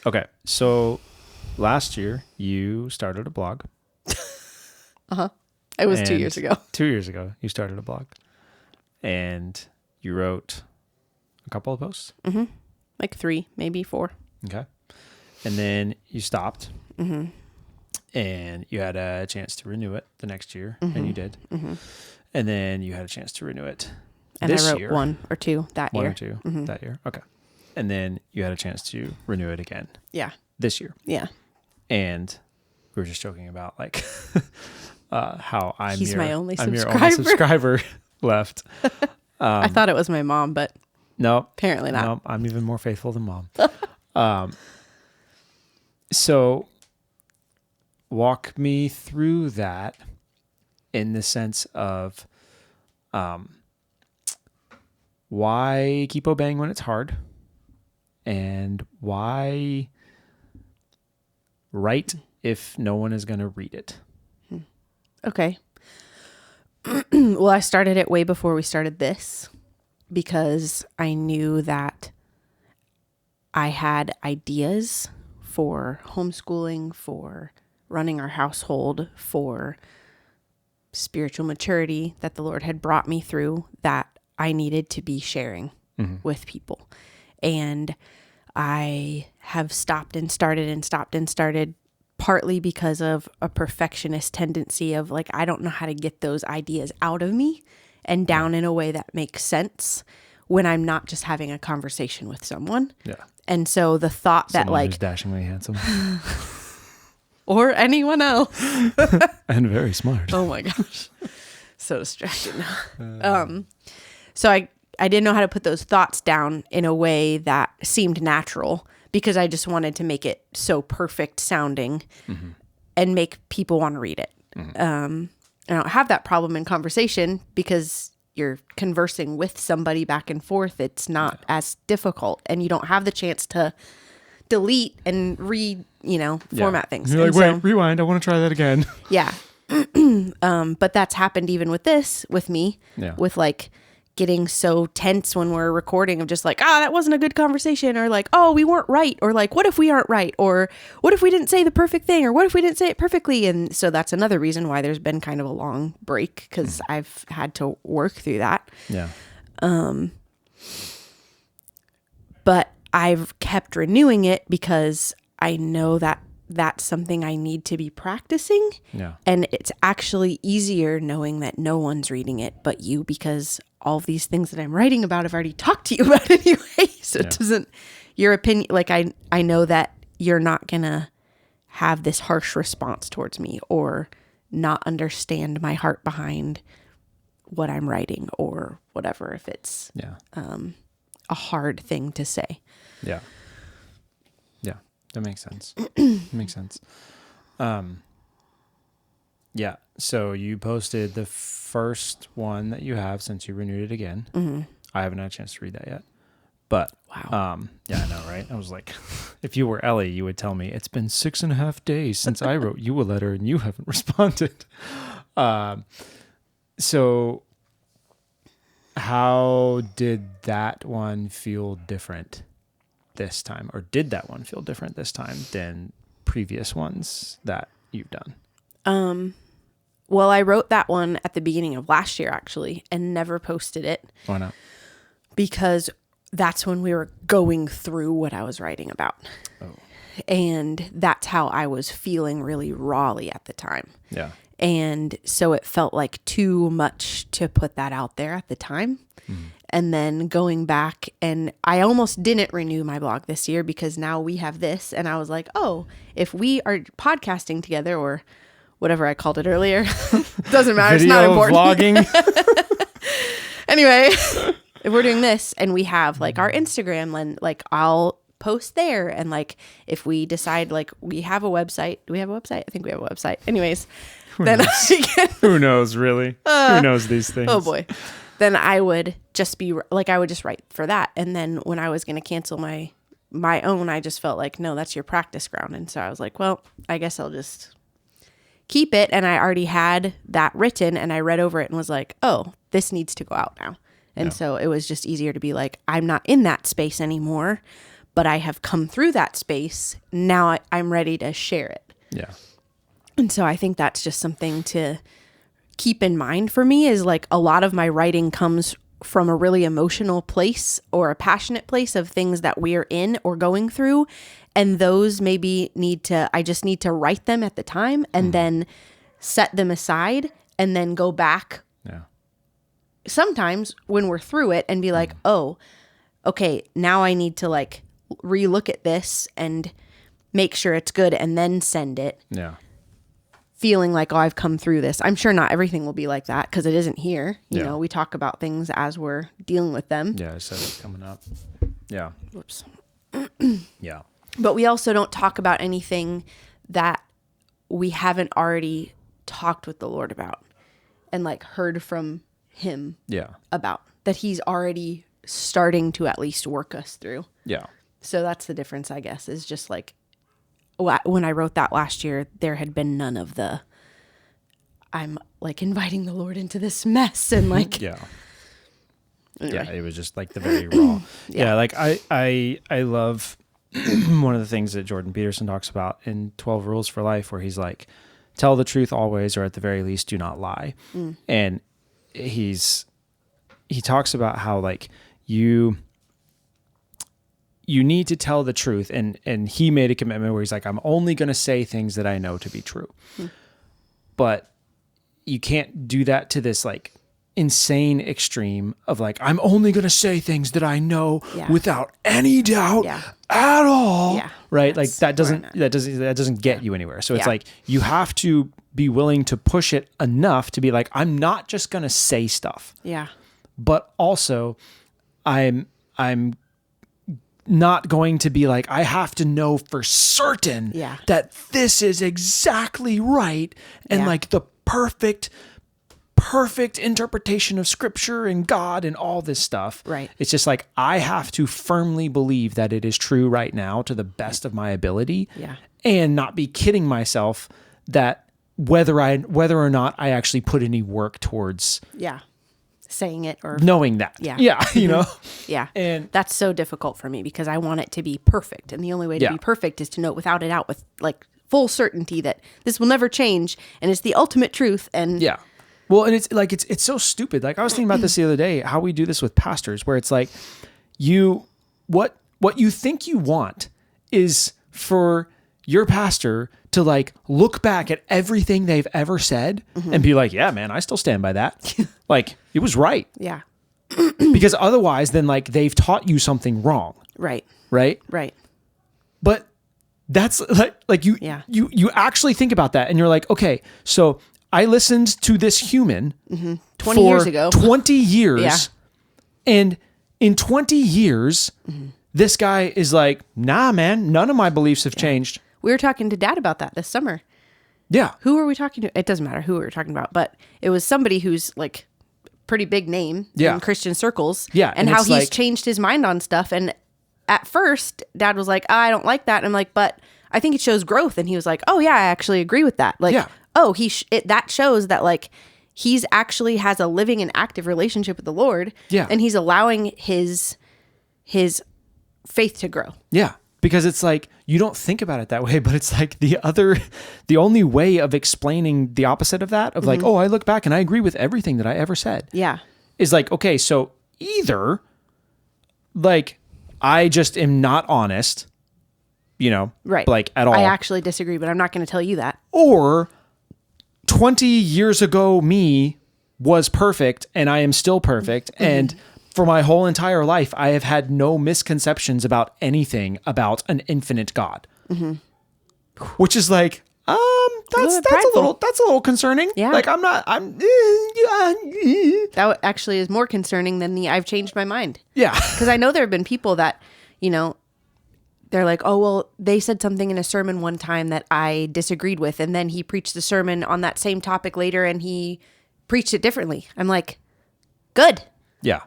Okay. So last year you started a blog. It was 2 years ago. 2 years ago you started a blog. And you wrote a couple of posts. Mm-hmm. Like 3, maybe 4. Okay. And then you stopped. Mm-hmm. And you had a chance to renew it the next year. Mm-hmm. And you did. Mm-hmm. And then you had a chance to renew it and this I wrote year. 1 or 2 that year. 1 or 2 that year. Okay. And then you had a chance to renew it again. Yeah. This year. Yeah. And we were just joking about like how He's my only I'm subscriber. your only subscriber left. I thought it was my mom, but no, apparently not. No, I'm even more faithful than mom. So walk me through that in the sense of why keep obeying when it's hard, and why write if no one is going to read it. Okay. Well, I started it way before we started this because I knew that I had ideas for homeschooling, for running our household, for spiritual maturity that the Lord had brought me through that I needed to be sharing with people. And I have stopped and started partly because of a perfectionist tendency of like, I don't know how to get those ideas out of me and down in a way that makes sense when I'm not just having a conversation with someone. Yeah. And so the thought that Someone like, who's dashingly handsome or anyone else. and very smart. Oh my gosh. So distracted now. So I didn't know how to put those thoughts down in a way that seemed natural because I just wanted to make it so perfect sounding and make people want to read it. I don't have that problem in conversation because you're conversing with somebody back and forth. It's not as difficult and you don't have the chance to delete and format things. You're And like, wait, rewind. I want to try that again. Yeah. But that's happened even with me, with like getting so tense when we're recording of just like, that wasn't a good conversation, or like, we weren't right, or like, what if we aren't right, or what if we didn't say the perfect thing, or what if we didn't say it perfectly? And so that's another reason why there's been kind of a long break because I've had to work through that. Yeah. But I've kept renewing it because I know that that's something I need to be practicing. Yeah. And it's actually easier knowing that no one's reading it but you, because all of these things that I'm writing about, I've already talked to you about anyway. So it doesn't, your opinion, like I know that you're not going to have this harsh response towards me or not understand my heart behind what I'm writing or whatever, if it's a hard thing to say. Yeah. Yeah. That makes sense. Makes sense. Yeah. So you posted the first one that you have since you renewed it again. Mm-hmm. I haven't had a chance to read that yet. But wow. Yeah, I know, right? I was like, if you were Ellie, you would tell me it's been 6.5 days since I wrote you a letter and you haven't responded. So how did that one feel different this time, or did that one feel different this time than previous ones that you've done? Well, I wrote that one at the beginning of last year actually and never posted it. Why not? Because that's when we were going through what I was writing about. Oh. And that's how I was feeling really rawly at the time. Yeah. And so it felt like too much to put that out there at the time. And then going back, and I almost didn't renew my blog this year because now we have this. And I was like, if we are podcasting together or whatever I called it earlier, doesn't matter. It's not important. Vlogging. Anyway, if we're doing this and we have like our Instagram, and like I'll post there. And like, if we decide like we have a website, do we have a website? I think we have a website. Anyways, then I can, who knows really? Who knows these things? Oh boy. Then I would just be like, I would just write for that. And then when I was going to cancel my own, I just felt like, no, that's your practice ground. And so I was like, well, I guess I'll just keep it. And I already had that written and I read over it and was like, oh, this needs to go out now. And so it was just easier to be like, I'm not in that space anymore, but I have come through that space. Now I'm ready to share it. Yeah. And so I think that's just something to keep in mind for me, is like a lot of my writing comes from a really emotional place or a passionate place of things that we're in or going through. And those maybe I just need to write them at the time and then set them aside and then go back sometimes when we're through it and be like, oh, okay, now I need to like relook at this and make sure it's good and then send it. Yeah. Feeling like, oh, I've come through this. I'm sure not everything will be like that because it isn't here. You know, we talk about things as we're dealing with them. Yeah, I said it's coming up. Yeah. Whoops. Yeah. But we also don't talk about anything that we haven't already talked with the Lord about and like heard from him about, that he's already starting to at least work us through. Yeah. So that's the difference, I guess, is just like, when I wrote that last year, there had been none of the, I'm like inviting the Lord into this mess and like, Yeah. Anyway. Yeah. It was just like the very raw. Like I love one of the things that Jordan Peterson talks about in 12 Rules for Life, where he's like, tell the truth always, or at the very least, do not lie. And he talks about how like you need to tell the truth. And he made a commitment where he's like, I'm only going to say things that I know to be true. But you can't do that to this like insane extreme of like, I'm only going to say things that I know without any doubt at all. Yeah. Right. Like that doesn't get you anywhere. So it's like, you have to be willing to push it enough to be like, I'm not just going to say stuff. Yeah. But also I'm not going to be like, I have to know for certain that this is exactly right. And like the perfect interpretation of scripture and God and all this stuff. Right. It's just like, I have to firmly believe that it is true right now to the best of my ability and not be kidding myself that whether or not I actually put any work towards saying it or knowing that. You know? Yeah. And that's so difficult for me because I want it to be perfect. And the only way to be perfect is to know it without a doubt with like full certainty that this will never change and it's the ultimate truth. And well, and it's like, it's so stupid. Like I was thinking about this the other day, how we do this with pastors, where it's like what you think you want is for your pastor to like look back at everything they've ever said and be like, yeah, man, I still stand by that. Like it was right. Yeah. Because otherwise then like they've taught you something wrong. Right. Right. Right. But that's like you actually think about that and you're like, okay, so I listened to this human 20 years ago, 20 years. And in 20 years, this guy is like, nah, man, none of my beliefs have changed. We were talking to Dad about that this summer. Yeah. Who were we talking to? It doesn't matter who we were talking about, but it was somebody who's like pretty big name in Christian circles. Yeah. And how he's changed his mind on stuff. And at first, Dad was like, I don't like that. And I'm like, but I think it shows growth. And he was like, oh, yeah, I actually agree with that. Like, oh, that shows that like he's actually has a living and active relationship with the Lord. Yeah. And he's allowing his faith to grow. Yeah. Because it's like, you don't think about it that way, but it's like the only way of explaining the opposite of that, of like, oh, I look back and I agree with everything that I ever said. Yeah. Is like, okay, so either like I just am not honest, you know, right. like at all. I actually disagree, but I'm not going to tell you that. Or 20 years ago, me was perfect and I am still perfect. And for my whole entire life, I have had no misconceptions about anything about an infinite God, which is like, that's a little concerning. Yeah. Like that actually is more concerning than the I've changed my mind. Yeah. Because I know there have been people that, you know, they're like, oh, well, they said something in a sermon one time that I disagreed with. And then he preached the sermon on that same topic later and he preached it differently. I'm like, good. Yeah.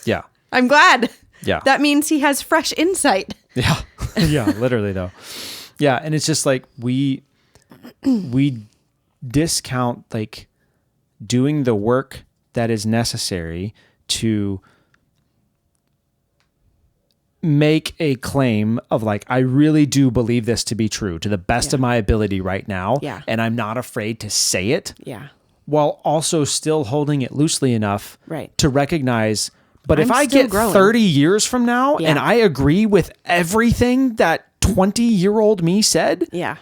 Yeah. I'm glad. Yeah. That means he has fresh insight. Yeah. Yeah. Literally though. Yeah. And it's just like, we discount like doing the work that is necessary to make a claim of like, I really do believe this to be true to the best of my ability right now. Yeah. And I'm not afraid to say it. Yeah. While also still holding it loosely enough Right. to recognize, but if I'm I still get growing. 30 years from now and I agree with everything that 20-year-old me said, Yeah.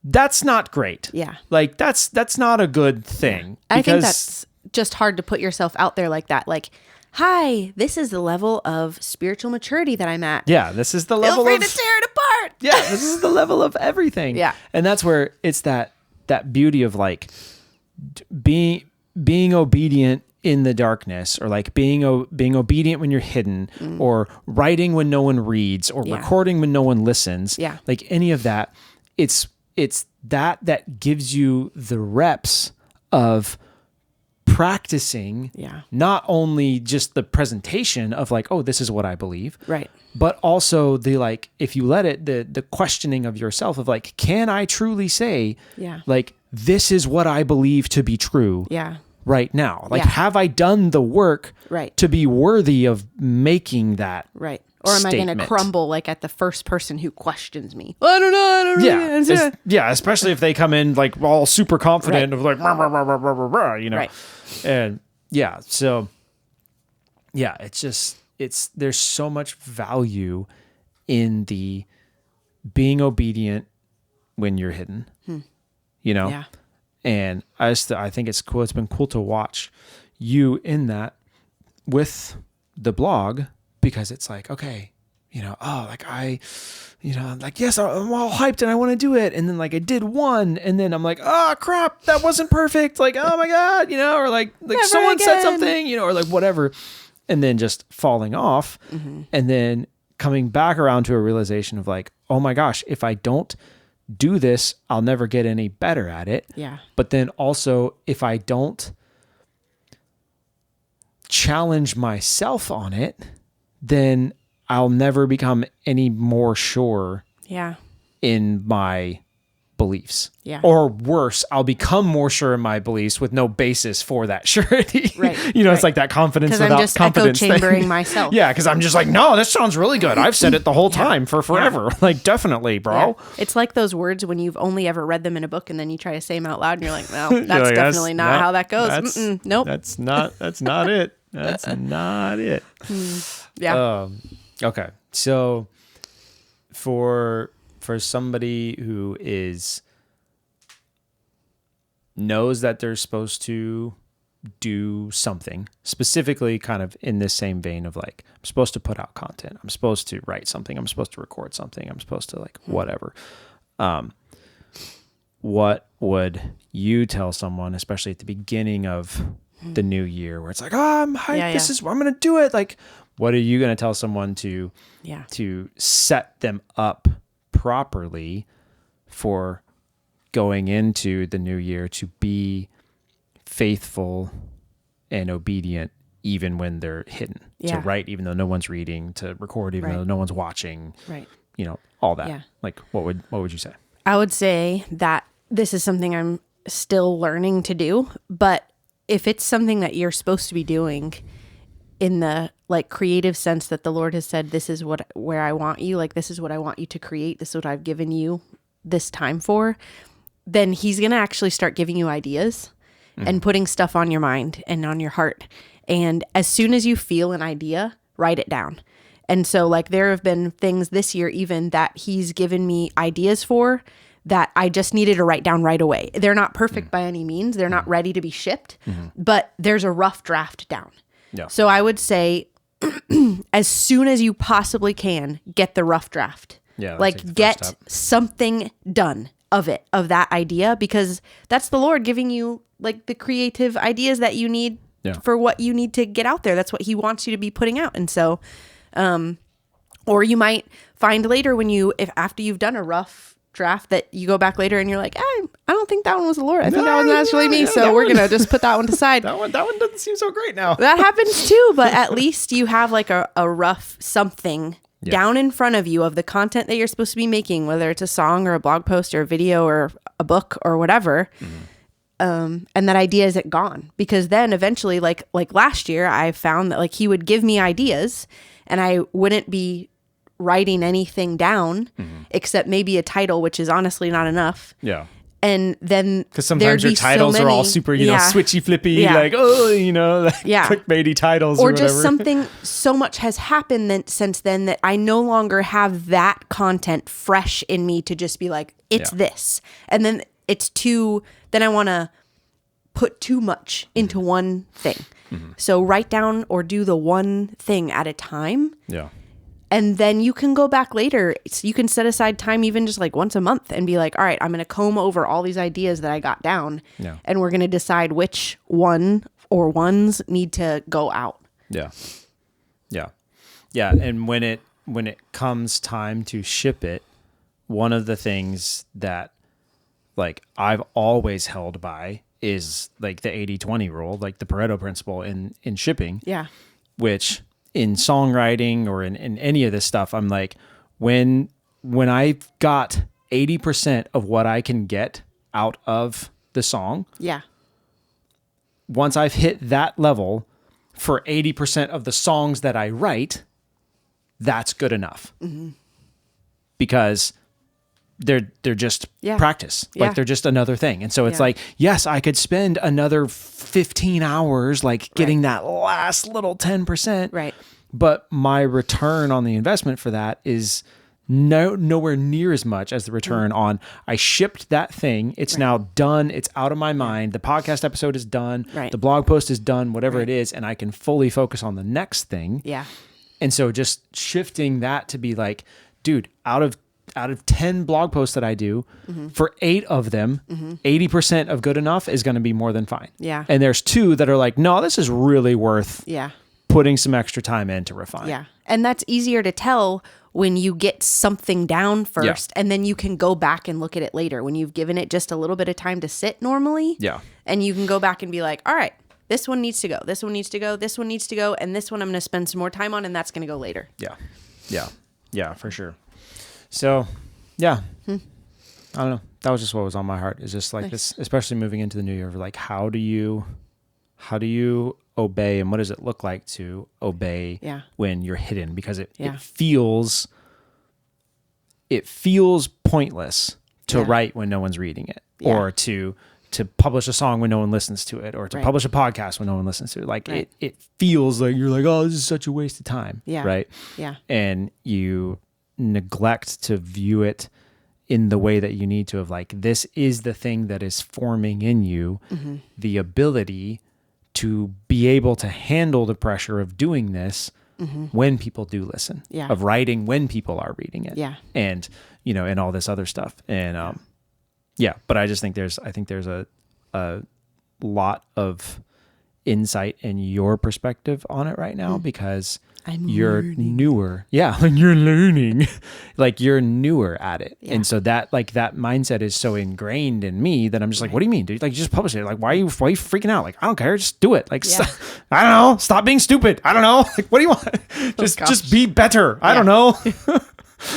that's not great. Yeah. Like that's not a good thing. I think that's just hard to put yourself out there like that. Like, hi, this is the level of spiritual maturity that I'm at. yeah, this is the level Feel free of to tear it apart. yeah, this is the level of everything. Yeah. And that's where it's that beauty of like being obedient in the darkness, or like being obedient when you're hidden, or writing when no one reads, or recording when no one listens. Yeah. Like any of that, it's that gives you the reps of practicing not only just the presentation of like, oh, this is what I believe, Right. but also the like, if you let it, the questioning of yourself of like, can I truly say like, this is what I believe to be true right now? Like, have I done the work to be worthy of making that right? Or am I going to statement? crumble like at the first person who questions me? I don't know. Yeah, especially if they come in like all super confident of like, rah, rah, rah, rah, rah, rah, rah, you know, Right. and yeah, so yeah, it's there's so much value in the being obedient when you're hidden, you know, Yeah. and I think it's cool. It's been cool to watch you in that with the blog, because it's like, okay, you know, oh, like like, yes, I'm all hyped and I want to do it. And then like I did one, and then I'm like, oh crap, that wasn't perfect. Like, oh my God, you know, or like someone said something, you know, or like whatever. And then just falling off, and then coming back around to a realization of like, oh my gosh, if I don't do this, I'll never get any better at it. Yeah. But then also, if I don't challenge myself on it, then I'll never become any more sure in my beliefs. Yeah. Or worse, I'll become more sure in my beliefs with no basis for that surety. Right. You know, it's like that confidence Because without I'm just confidence echo chambering thing. myself. Yeah, because I'm just like, no, this sounds really good. I've said it the whole time for forever. Like, definitely, bro. Yeah. It's like those words when you've only ever read them in a book, and then you try to say them out loud, and you're like, no, that's like, definitely not how that goes. Nope. That's not it. That's not it. Yeah. Okay. So for somebody who knows that they're supposed to do something, specifically kind of in this same vein of like, I'm supposed to put out content, I'm supposed to write something, I'm supposed to record something, I'm supposed to like whatever. What would you tell someone, especially at the beginning of the new year, where it's like, oh, I'm hyped, this is, I'm going to do it. Like, what are you going to tell someone to set them up properly for going into the new year to be faithful and obedient even when they're hidden, to write even though no one's reading, to record even though no one's watching, you know, all that. Like, what would you say? I would say that this is something I'm still learning to do, but if it's something that you're supposed to be doing in the like creative sense that the Lord has said, this is where I want you, like, this is what I want you to create, this is what I've given you this time for, then he's going to actually start giving you ideas and putting stuff on your mind and on your heart. And as soon as you feel an idea, write it down. And so like there have been things this year even that he's given me ideas for that I just needed to write down right away. They're not perfect by any means. They're not ready to be shipped, but there's a rough draft down. Yeah. So I would say as soon as you possibly can, get the rough draft. Yeah. Like get something done of that idea, because that's the Lord giving you like the creative ideas that you need for what you need to get out there. That's what he wants you to be putting out. And so, or you might find later if after you've done a rough draft that you go back later and you're like, I don't think that one was the Lord. I think that was actually me. So we're going to just put that one aside. that one doesn't seem so great now. That happens too, but at least you have like a rough something down in front of you of the content that you're supposed to be making, whether it's a song or a blog post or a video or a book or whatever. And that idea isn't gone, because then eventually, like last year, I found that like he would give me ideas and I wouldn't be writing anything down except maybe a title, which is honestly not enough. Yeah. And then because sometimes your titles are all super, know, switchy flippy, like, clickbaity titles or just something so much has happened since then that I no longer have that content fresh in me to just be like, it's this. And then then I want to put too much into one thing. So write down or do the one thing at a time. Yeah. And then you can go back later. So you can set aside time even just like once a month and be like, all right, I'm going to comb over all these ideas that I got down. Yeah. And we're going to decide which one or ones need to go out. Yeah. Yeah. Yeah. And when it comes time to ship it, one of the things that like I've always held by is like the 80-20 rule, like the Pareto principle in shipping. Yeah. Which in songwriting or in any of this stuff, I'm like, when I've got 80% of what I can get out of the song. Yeah. Once I've hit that level for 80% of the songs that I write, that's good enough. Because they're just practice. Like they're just another thing. And so it's like, yes, I could spend another 15 hours like getting that last little 10%. Right. But my return on the investment for that is nowhere near as much as the return on I shipped that thing. It's now done. It's out of my mind. The podcast episode is done. Right. The blog post is done, whatever it is. And I can fully focus on the next thing. Yeah. And so just shifting that to be like, dude, out of 10 blog posts that I do, for 8 of them, 80% of good enough is going to be more than fine. Yeah. And there's 2 that are like, no, this is really worth putting some extra time in to refine. Yeah. And that's easier to tell when you get something down first and then you can go back and look at it later when you've given it just a little bit of time to sit normally. Yeah. And you can go back and be like, all right, this one needs to go. This one needs to go. This one needs to go. And this one I'm going to spend some more time on and that's going to go later. Yeah. Yeah. Yeah, for sure. So, yeah, I don't know. That was just what was on my heart. Is just like this, especially moving into the new year. Like, how do you obey, and what does it look like to obey when you're hidden? Because it feels pointless to write when no one's reading it, or to publish a song when no one listens to it, or to publish a podcast when no one listens to it. Like it feels like you're like, oh, this is such a waste of time. Yeah. Right. Yeah. And you neglect to view it in the way that you need to, of like, this is the thing that is forming in you the ability to be able to handle the pressure of doing this when people do listen, of writing when people are reading it, and and all this other stuff. And but I just think there's a lot of insight in your perspective on it right now, because you're newer. Yeah. You're learning, like you're newer at it. Yeah. And so that, like, that mindset is so ingrained in me that I'm just like, what do you mean, dude? Like, you just publish it. Like, why are you freaking out? Like, I don't care. Just do it. Like, I don't know. Stop being stupid. I don't know. Like, what do you want? Just be better. I don't know.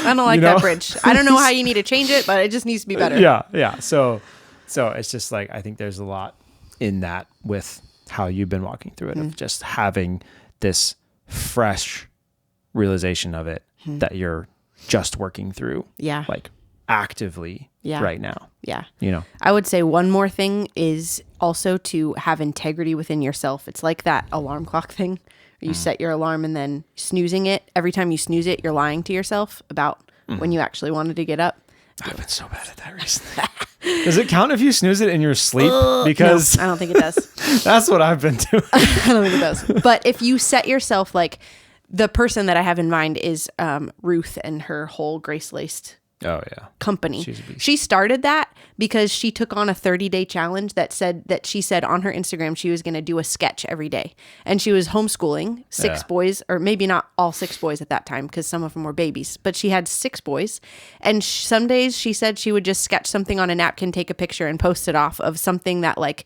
I don't like that bridge. I don't know how you need to change it, but it just needs to be better. Yeah. Yeah. So it's just like, I think there's a lot in that with how you've been walking through it, of just having this fresh realization of it that you're just working through, like actively right now. Yeah. I would say one more thing is also to have integrity within yourself. It's like that alarm clock thing where you set your alarm and then snoozing it. Every time you snooze it, you're lying to yourself about when you actually wanted to get up. I've been so bad at that recently. Does it count if you snooze it in your sleep? Because no, I don't think it does. That's what I've been doing. I don't think it does. But if you set yourself, like, the person that I have in mind is Ruth and her whole Grace Laced company. She started that because she took on a 30-day challenge that she said on her Instagram she was going to do a sketch every day. And she was homeschooling 6 boys, or maybe not all 6 boys at that time because some of them were babies, but she had 6 boys. And some days she said she would just sketch something on a napkin, take a picture and post it off of something that, like,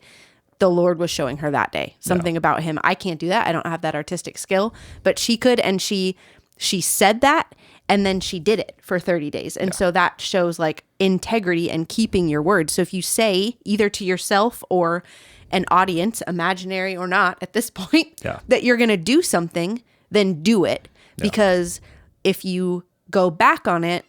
the Lord was showing her that day, something about him. I can't do that. I don't have that artistic skill, but she could. And she said that, and then she did it for 30 days. And so that shows, like, integrity and keeping your word. So if you say either to yourself or an audience, imaginary or not at this point, that you're going to do something, then do it. Because if you go back on it,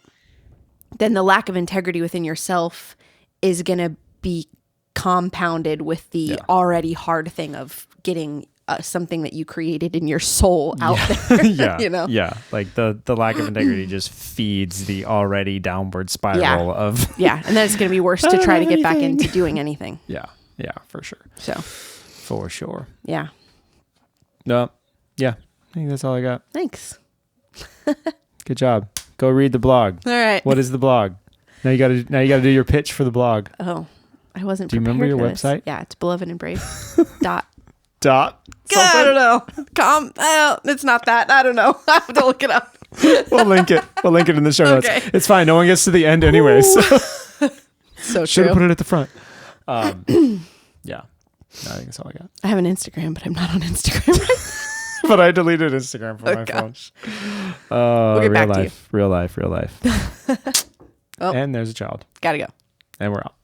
then the lack of integrity within yourself is going to be compounded with the already hard thing of getting something that you created in your soul out there. You know? Yeah. Like the lack of integrity just feeds the already downward spiral of. And then it's going to be worse to try to get back into doing anything. Yeah, for sure. So. For sure. Yeah. No. Yeah. I think that's all I got. Thanks. Good job. Go read the blog. All right. What is the blog? Now you got to do your pitch for the blog. Oh, I wasn't. Do you remember your this. website? Yeah, it's belovedandbrave. Dot. I don't know. It's not that. I don't know. I have to look it up. We'll link it. We'll link it in the show notes. Okay. It's fine. No one gets to the end anyway. So should have put it at the front. Yeah. No, I think that's all I got. I have an Instagram, but I'm not on Instagram right But I deleted Instagram from my phone. We'll get back to you. Real life. Oh. And there's a child. Gotta go. And we're out.